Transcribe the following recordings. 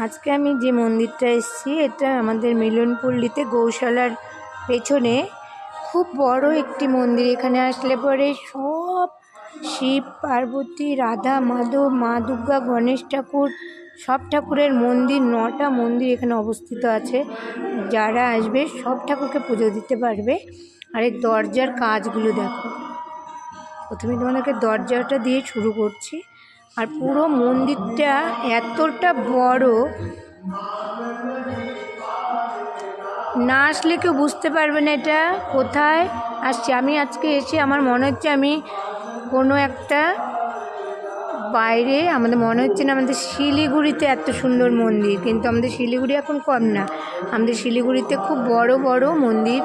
আজকে আমি যে মন্দিরটা এসেছি এটা আমাদের মিলনপল্লীতে গৌশালার পেছনে খুব বড় একটি মন্দির। এখানে আসলে পরে সব শিব পার্বতী রাধা মাধব মা দুর্গা গণেশ ঠাকুর সব ঠাকুরের মন্দির 9টা মন্দির এখানে অবস্থিত আছে। যারা আসবে সব ঠাকুরকে পুজো দিতে পারবে। আর এই দরজার কাজগুলো দেখো, প্রথমে তোমাদেরকে দরজাটা দিয়ে শুরু করছি। আর পুরো মন্দিরটা এতটা বড়, না আসলে কেউ বুঝতে পারবে না এটা কোথায় আসছে। আমি আজকে এসে আমার মনে হচ্ছে আমি কোনো একটা বাইরে, আমাদের মনে হচ্ছে না আমাদের শিলিগুড়িতে এত সুন্দর মন্দির, কিন্তু আমাদের শিলিগুড়ি এখন কম না, আমাদের শিলিগুড়িতে খুব বড় বড় মন্দির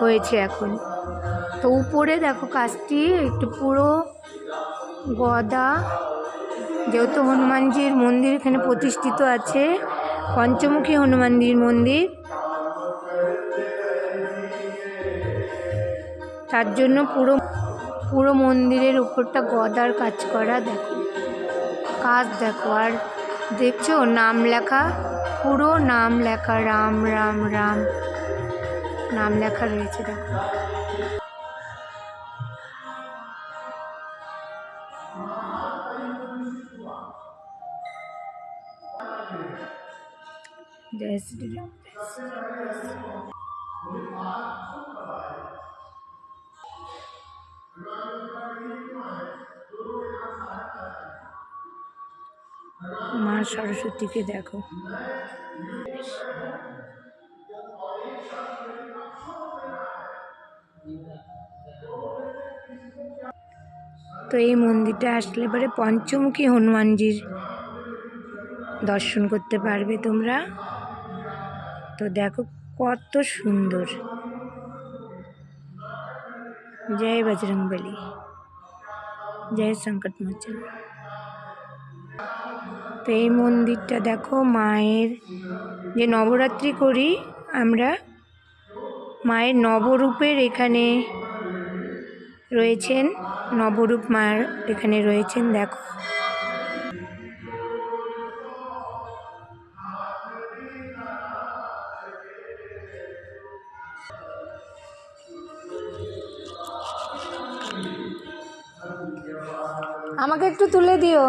হয়েছে এখন। তো উপরে দেখো কাজটি একটু পুরো গদা, যেহেতু হনুমানজির মন্দির এখানে প্রতিষ্ঠিত আছে, পঞ্চমুখী হনুমানজির মন্দির, তার জন্য পুরো মন্দিরের উপরটা গদার কাজ করা। দেখো কাজ দেখো, আর দেখছো নাম লেখা, পুরো নাম লেখা, রাম রাম রাম নাম লেখা রয়েছে। দেখো জয় শ্রীরাম। মা সরস্বতীকে দেখো, তো এই মন্দিরটা আসলে পরে পঞ্চমুখী হনুমানজির দর্শন করতে পারবে তোমরা। তো দেখো কত সুন্দর। জয় বজরংবলী, জয় সংকট মোচন। তো এই মন্দিরটা দেখো, মায়ের যে নবরাত্রি করি আমরা, মায়ের নবরূপের এখানে রয়েছেন, নবরূপ মায়ের এখানে রয়েছেন। দেখো আমাকে একটু তুলে দিও।